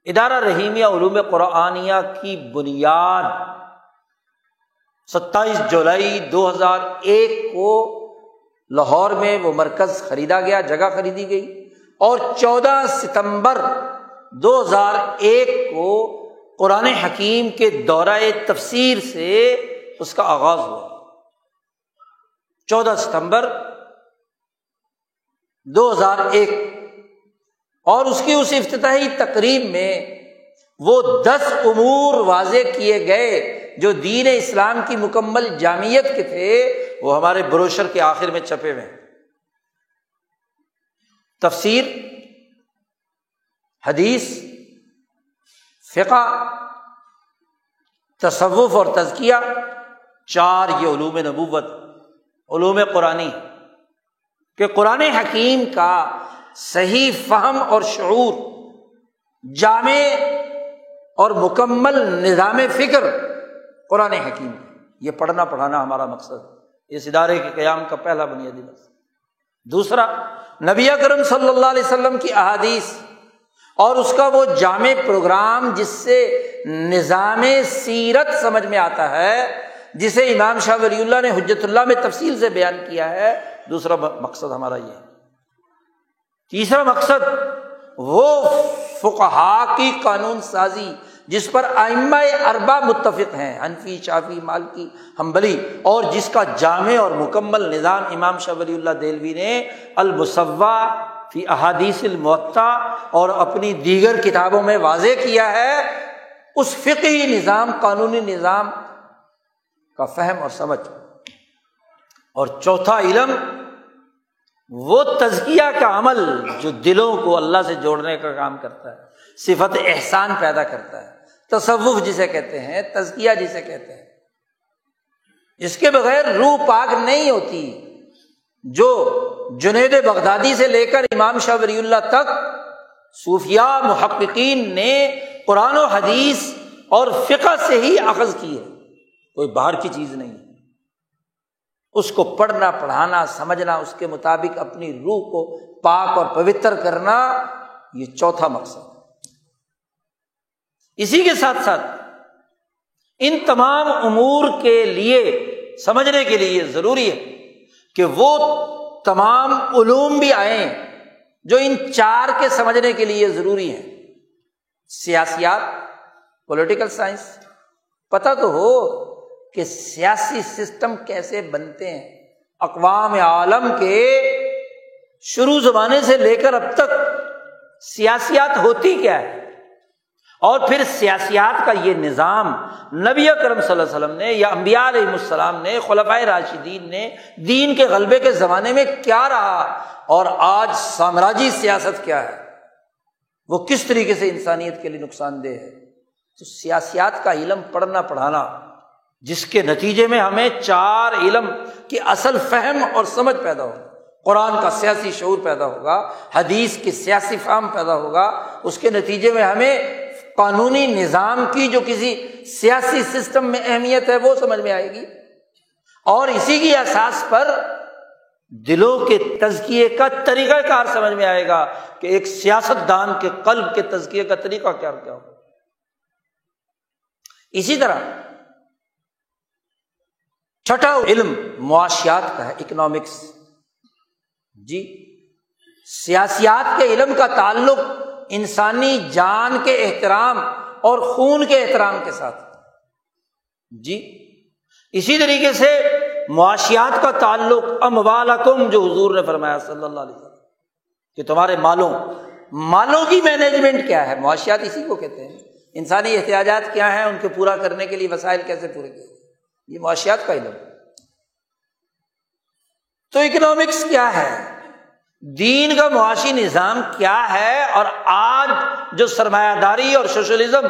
ادارہ رحیمیہ علوم قرآنیہ کی بنیاد 27 جولائی 2001 کو لاہور میں وہ مرکز خریدا گیا، جگہ خریدی گئی، اور 14 ستمبر 2001 کو قرآن حکیم کے دورہ تفسیر سے اس کا آغاز ہوا۔ 14 ستمبر 2001، اور اس کی اس افتتاحی تقریب میں وہ 10 امور واضح کیے گئے جو دین اسلام کی مکمل جامعیت کے تھے، وہ ہمارے بروشر کے آخر میں چھپے ہوئے ہیں۔ تفسیر، حدیث، فقہ، تصوف اور تزکیہ، 4 یہ علوم نبوت، علوم قرآنی، کہ قرآن حکیم کا صحیح فہم اور شعور، جامع اور مکمل نظام فکر قرآن حکیم، یہ پڑھنا پڑھانا ہمارا مقصد ہے، اس ادارے کے قیام کا پہلا بنیادی مقصد۔ دوسرا، نبی اکرم صلی اللہ علیہ وسلم کی احادیث اور اس کا وہ جامع پروگرام جس سے نظام سیرت سمجھ میں آتا ہے، جسے امام شاہ ولی اللہ نے حجت اللہ میں تفصیل سے بیان کیا ہے۔ دوسرا مقصد ہمارا یہ ہے۔ تیسرا مقصد، وہ فقہا کی قانون سازی جس پر ائمہ اربعہ متفق ہیں، حنفی، شافعی، مالکی، حنبلی، اور جس کا جامع اور مکمل نظام امام شاہ ولی اللہ دہلوی نے المصوّع فی احادیث الموطا اور اپنی دیگر کتابوں میں واضح کیا ہے، اس فقہی نظام، قانونی نظام کا فہم اور سمجھ۔ اور چوتھا علم، وہ تزکیہ کا عمل جو دلوں کو اللہ سے جوڑنے کا کام کرتا ہے، صفت احسان پیدا کرتا ہے، تصوف جسے کہتے ہیں، تزکیہ جسے کہتے ہیں، اس کے بغیر روح پاک نہیں ہوتی۔ جو جنید بغدادی سے لے کر امام شاہ ولی اللہ تک صوفیاء محققین نے قرآن و حدیث اور فقہ سے ہی اخذ کی ہے، کوئی باہر کی چیز نہیں ہے۔ اس کو پڑھنا، پڑھانا، سمجھنا، اس کے مطابق اپنی روح کو پاک اور پوتر کرنا، یہ چوتھا مقصد۔ اسی کے ساتھ ساتھ ان تمام امور کے لیے سمجھنے کے لیے یہ ضروری ہے کہ وہ تمام علوم بھی آئیں جو ان 4 کے سمجھنے کے لیے ضروری ہیں۔ سیاسیات، پولیٹیکل سائنس، پتہ تو ہو کہ سیاسی سسٹم کیسے بنتے ہیں، اقوام عالم کے شروع زمانے سے لے کر اب تک سیاسیات ہوتی کیا ہے، اور پھر سیاسیات کا یہ نظام نبی اکرم صلی اللہ علیہ وسلم نے یا انبیاء علیہ السلام نے، خلفائے راشدین نے دین کے غلبے کے زمانے میں کیا رہا، اور آج سامراجی سیاست کیا ہے، وہ کس طریقے سے انسانیت کے لیے نقصان دہ ہے۔ تو سیاسیات کا علم پڑھنا، پڑھانا، جس کے نتیجے میں ہمیں 4 علم کی اصل فہم اور سمجھ پیدا ہوگا، قرآن کا سیاسی شعور پیدا ہوگا، حدیث کی سیاسی فہم پیدا ہوگا، اس کے نتیجے میں ہمیں قانونی نظام کی جو کسی سیاسی سسٹم میں اہمیت ہے وہ سمجھ میں آئے گی، اور اسی کی اساس پر دلوں کے تزکیے کا طریقہ کار سمجھ میں آئے گا کہ ایک سیاست دان کے قلب کے تزکیے کا طریقہ کیا ہوگا۔ اسی طرح چھٹا علم معاشیات کا ہے، اکنامکس۔ جی، سیاسیات کے علم کا تعلق انسانی جان کے احترام اور خون کے احترام کے ساتھ۔ جی، اسی طریقے سے معاشیات کا تعلق اموالکم، جو حضور نے فرمایا صلی اللہ علیہ وسلم کہ تمہارے مالوں کی مینجمنٹ کیا ہے، معاشیات اسی کو کہتے ہیں۔ انسانی احتیاجات کیا ہیں، ان کے پورا کرنے کے لیے وسائل کیسے پورے کیے، یہ معاشیات کا علم۔ تو اکنامکس کیا ہے، دین کا معاشی نظام کیا ہے، اور آج جو سرمایہ داری اور سوشلزم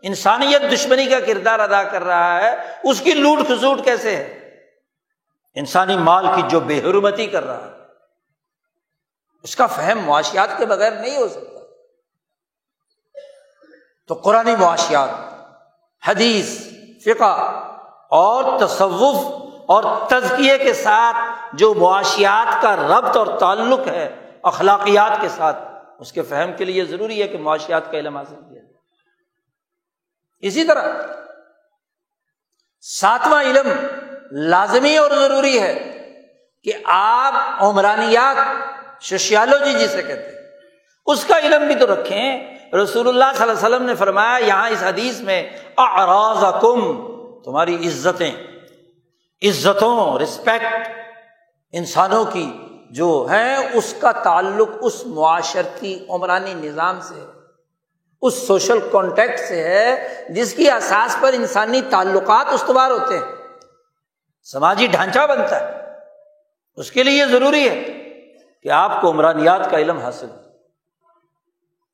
انسانیت دشمنی کا کردار ادا کر رہا ہے، اس کی لوٹ کھسوٹ کیسے ہے، انسانی مال کی جو بے حرمتی کر رہا ہے، اس کا فہم معاشیات کے بغیر نہیں ہو سکتا۔ تو قرآنی معاشیات، حدیث، فقہ اور تصوف اور تزکیے کے ساتھ جو معاشیات کا ربط اور تعلق ہے اخلاقیات کے ساتھ، اس کے فہم کے لیے ضروری ہے کہ معاشیات کا علم حاصل کیا جائے۔ اسی طرح ساتواں علم لازمی اور ضروری ہے کہ آپ عمرانیات، سوشیالوجی جسے کہتے ہیں، اس کا علم بھی تو رکھیں۔ رسول اللہ صلی اللہ علیہ وسلم نے فرمایا یہاں اس حدیث میں اعراضکم، تمہاری عزتوں، رسپیکٹ انسانوں کی جو ہے، اس کا تعلق اس معاشرتی عمرانی نظام سے، اس سوشل کانٹیکٹ سے ہے جس کی اساس پر انسانی تعلقات استوار ہوتے ہیں، سماجی ڈھانچہ بنتا ہے۔ اس کے لیے یہ ضروری ہے کہ آپ کو عمرانیات کا علم حاصل ہو۔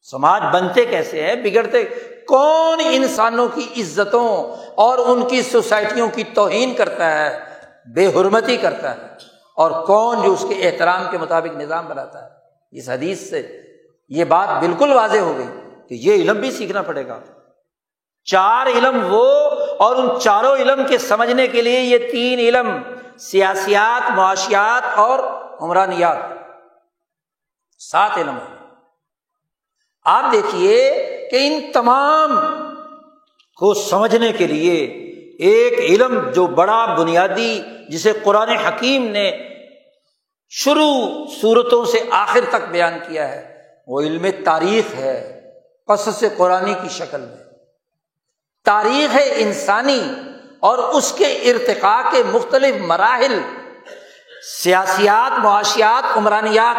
سماج بنتے کیسے ہیں، بگڑتے کون انسانوں کی عزتوں اور ان کی سوسائٹیوں کی توہین کرتا ہے، بے حرمتی کرتا ہے، اور کون جو اس کے احترام کے مطابق نظام بناتا ہے۔ اس حدیث سے یہ بات بالکل واضح ہو گئی کہ یہ علم بھی سیکھنا پڑے گا۔ 4 علم وہ، اور ان چاروں علم کے سمجھنے کے لیے یہ 3 علم، سیاسیات، معاشیات اور عمرانیات، 7 علم ہیں۔ آپ دیکھیے کہ ان تمام کو سمجھنے کے لیے ایک علم جو بڑا بنیادی، جسے قرآن حکیم نے شروع سورتوں سے آخر تک بیان کیا ہے، وہ علم تاریخ ہے، قصص قرآنی کی شکل میں۔ تاریخ انسانی اور اس کے ارتقاء کے مختلف مراحل، سیاسیات، معاشیات، عمرانیات،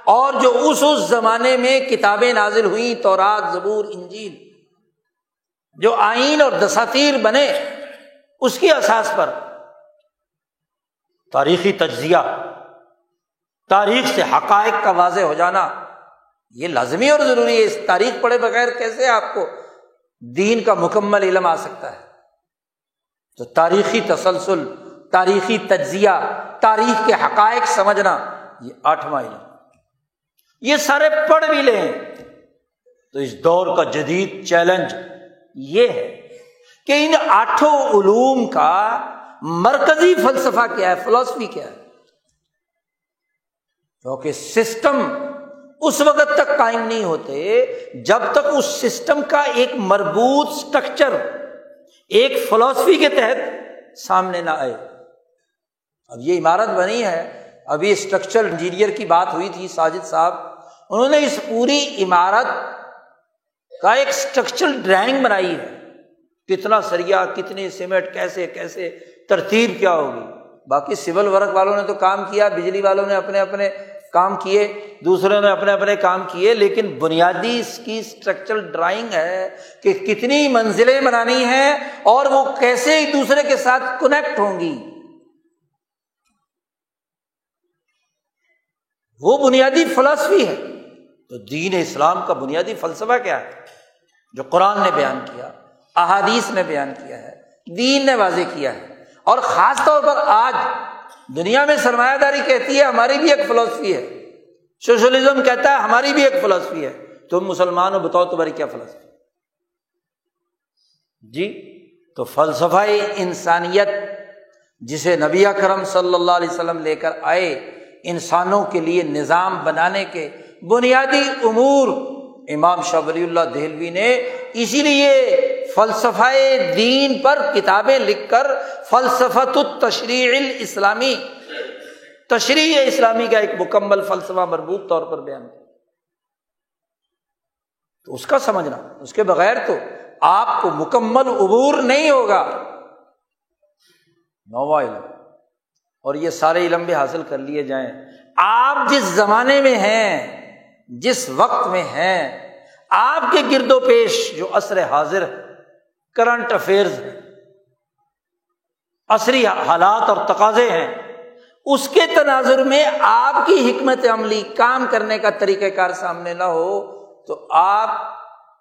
اور جو اس زمانے میں کتابیں نازل ہوئیں، تورات، زبور، انجیل، جو آئین اور دساتیر بنے، اس کی اساس پر تاریخی تجزیہ، تاریخ سے حقائق کا واضح ہو جانا، یہ لازمی اور ضروری ہے۔ اس تاریخ پڑھے بغیر کیسے آپ کو دین کا مکمل علم آ سکتا ہے؟ تو تاریخی تسلسل، تاریخی تجزیہ، تاریخ کے حقائق سمجھنا، یہ 8واں علم۔ یہ سارے پڑھ بھی لیں تو اس دور کا جدید چیلنج یہ ہے کہ ان 8 علوم کا مرکزی فلسفہ کیا ہے، فلسفی کیا ہے، کیونکہ سسٹم اس وقت تک قائم نہیں ہوتے جب تک اس سسٹم کا ایک مربوط سٹرکچر، ایک فلسفی کے تحت سامنے نہ آئے۔ اب یہ عمارت بنی ہے، ابھی اسٹرکچرل انجینئر کی بات ہوئی تھی، ساجد صاحب، انہوں نے اس پوری عمارت کا ایک اسٹرکچرل ڈرائنگ بنائی ہے، کتنا سریا، کتنے سیمنٹ، کیسے کیسے ترتیب کیا ہوگی۔ باقی سول ورک والوں نے تو کام کیا، بجلی والوں نے اپنے اپنے کام کیے، دوسروں نے اپنے اپنے کام کیے، لیکن بنیادی اس کی اسٹرکچرل ڈرائنگ ہے کہ کتنی منزلیں بنانی ہیں اور وہ کیسے ایک دوسرے کے ساتھ کنیکٹ ہوں گی۔ وہ بنیادی فلسفی ہے۔ تو دین اسلام کا بنیادی فلسفہ کیا ہے؟ جو قرآن نے بیان کیا، احادیث نے بیان کیا ہے، دین نے واضح کیا ہے۔ اور خاص طور پر آج دنیا میں سرمایہ داری کہتی ہے ہماری بھی ایک فلسفی ہے، سوشلزم کہتا ہے ہماری بھی ایک فلسفی ہے۔ تم مسلمان ہو، بتاؤ تمہاری کیا فلسفی؟ جی، تو فلسفہ انسانیت جسے نبی اکرم صلی اللہ علیہ وسلم لے کر آئے، انسانوں کے لیے نظام بنانے کے بنیادی امور، امام شاہ ولی اللہ دہلوی نے اسی لیے فلسفہ دین پر کتابیں لکھ کر فلسفۃ التشریع الاسلامی، تشریع اسلامی کا ایک مکمل فلسفہ مربوط طور پر بیان کیا۔ تو اس کا سمجھنا، اس کے بغیر تو آپ کو مکمل عبور نہیں ہوگا۔ 9واں علم، اور یہ سارے علم بھی حاصل کر لیے جائیں۔ آپ جس زمانے میں ہیں، جس وقت میں ہیں، آپ کے گرد و پیش جو عصر حاضر کرنٹ افیئرز ہیں، عصری حالات اور تقاضے ہیں، اس کے تناظر میں آپ کی حکمت عملی، کام کرنے کا طریقہ کار سامنے نہ ہو تو آپ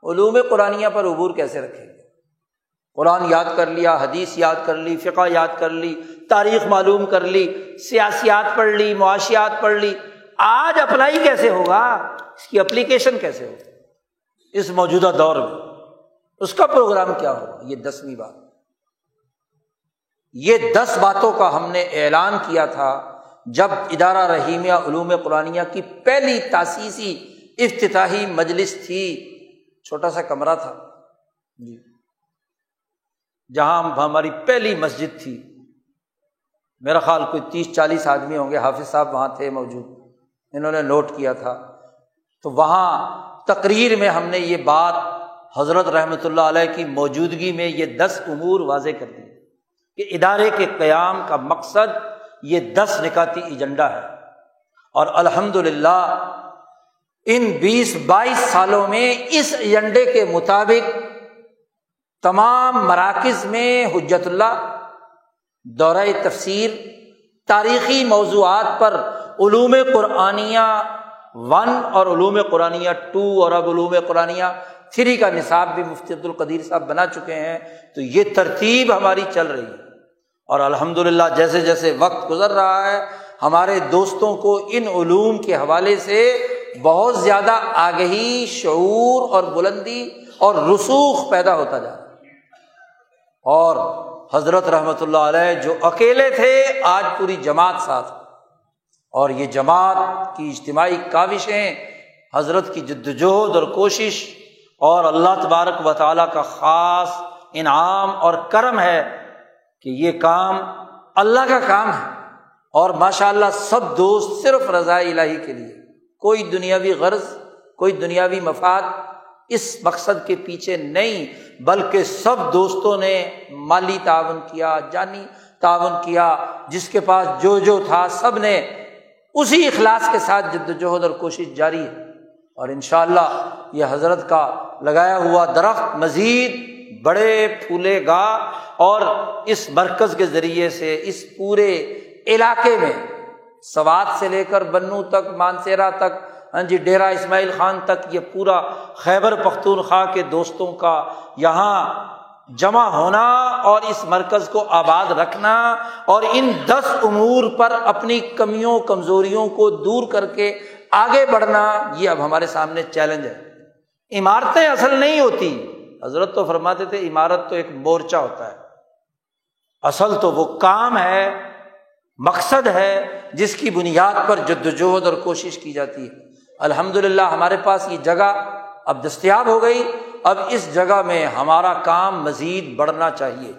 علوم قرآنیہ پر عبور کیسے رکھیں گے؟ قرآن یاد کر لیا، حدیث یاد کر لی، فقہ یاد کر لی، تاریخ معلوم کر لی، سیاسیات پڑھ لی، معاشیات پڑھ لی، آج اپلائی کیسے ہوگا؟ اس کی اپلیکیشن کیسے ہوگی اس موجودہ دور میں؟ اس کا پروگرام کیا ہوگا؟ یہ 10ویں بات۔ یہ 10 باتوں کا ہم نے اعلان کیا تھا جب ادارہ رحیمیہ علوم قرآنیہ کی پہلی تاسیسی افتتاحی مجلس تھی، چھوٹا سا کمرہ تھا جی، جہاں ہماری پہلی مسجد تھی، میرا خیال کوئی 30-40 آدمی ہوں گے، حافظ صاحب وہاں تھے موجود، انہوں نے نوٹ کیا تھا، تو وہاں تقریر میں ہم نے یہ بات حضرت رحمۃ اللہ علیہ کی موجودگی میں یہ 10 امور واضح کر دی کہ ادارے کے قیام کا مقصد یہ 10 نکاتی ایجنڈا ہے، اور الحمدللہ ان 20-22 سالوں میں اس ایجنڈے کے مطابق تمام مراکز میں حجت اللہ، دورہ تفسیر، تاریخی موضوعات پر علوم قرآنیہ 1 اور علوم قرآنیہ 2 اور اب علوم قرآنیہ 3 کا نصاب بھی مفتی عبد القدیر صاحب بنا چکے ہیں، تو یہ ترتیب ہماری چل رہی ہے، اور الحمدللہ جیسے جیسے وقت گزر رہا ہے ہمارے دوستوں کو ان علوم کے حوالے سے بہت زیادہ آگہی، شعور اور بلندی اور رسوخ پیدا ہوتا جا رہا ہے، اور حضرت رحمۃ اللہ علیہ جو اکیلے تھے آج پوری جماعت ساتھ، اور یہ جماعت کی اجتماعی کاوشیں، حضرت کی جدوجہد اور کوشش، اور اللہ تبارک و تعالیٰ کا خاص انعام اور کرم ہے کہ یہ کام اللہ کا کام ہے، اور ماشاءاللہ سب دوست صرف رضا الہی کے لیے، کوئی دنیاوی غرض، کوئی دنیاوی مفاد اس مقصد کے پیچھے نہیں، بلکہ سب دوستوں نے مالی تعاون کیا، جانی تعاون کیا، جس کے پاس جو تھا سب نے اسی اخلاص کے ساتھ جدوجہد اور کوشش جاری ہے، اور انشاءاللہ یہ حضرت کا لگایا ہوا درخت مزید بڑے پھولے گا، اور اس مرکز کے ذریعے سے اس پورے علاقے میں سوات سے لے کر بنو تک، مانسیرا تک، ڈیرہ اسماعیل خان تک، یہ پورا خیبر پختونخوا کے دوستوں کا یہاں جمع ہونا اور اس مرکز کو آباد رکھنا، اور ان 10 امور پر اپنی کمیوں کمزوریوں کو دور کر کے آگے بڑھنا، یہ اب ہمارے سامنے چیلنج ہے۔ عمارتیں اصل نہیں ہوتی، حضرت تو فرماتے تھے عمارت تو ایک مورچہ ہوتا ہے، اصل تو وہ کام ہے، مقصد ہے جس کی بنیاد پر جدوجہد اور کوشش کی جاتی ہے۔ الحمدللہ ہمارے پاس یہ جگہ اب دستیاب ہو گئی، اب اس جگہ میں ہمارا کام مزید بڑھنا چاہیے،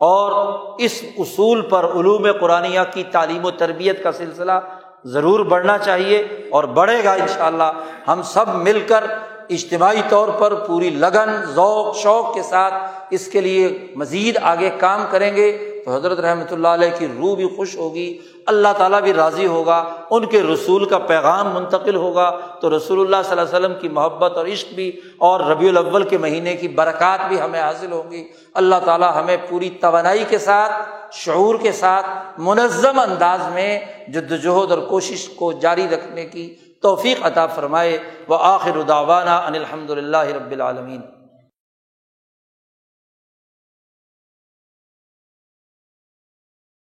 اور اس اصول پر علوم قرآنیہ کی تعلیم و تربیت کا سلسلہ ضرور بڑھنا چاہیے، اور بڑھے گا انشاءاللہ۔ ہم سب مل کر اجتماعی طور پر پوری لگن، ذوق، شوق کے ساتھ اس کے لیے مزید آگے کام کریں گے تو حضرت رحمۃ اللہ علیہ کی روح بھی خوش ہوگی، اللہ تعالیٰ بھی راضی ہوگا، ان کے رسول کا پیغام منتقل ہوگا، تو رسول اللہ صلی اللہ علیہ وسلم کی محبت اور عشق بھی، اور ربیع الاول کے مہینے کی برکات بھی ہمیں حاصل ہوں گی۔ اللہ تعالیٰ ہمیں پوری توانائی کے ساتھ، شعور کے ساتھ، منظم انداز میں جدوجہد اور کوشش کو جاری رکھنے کی توفیق عطا فرمائے۔ وآخر دعوانا ان الحمد للہ رب العالمین۔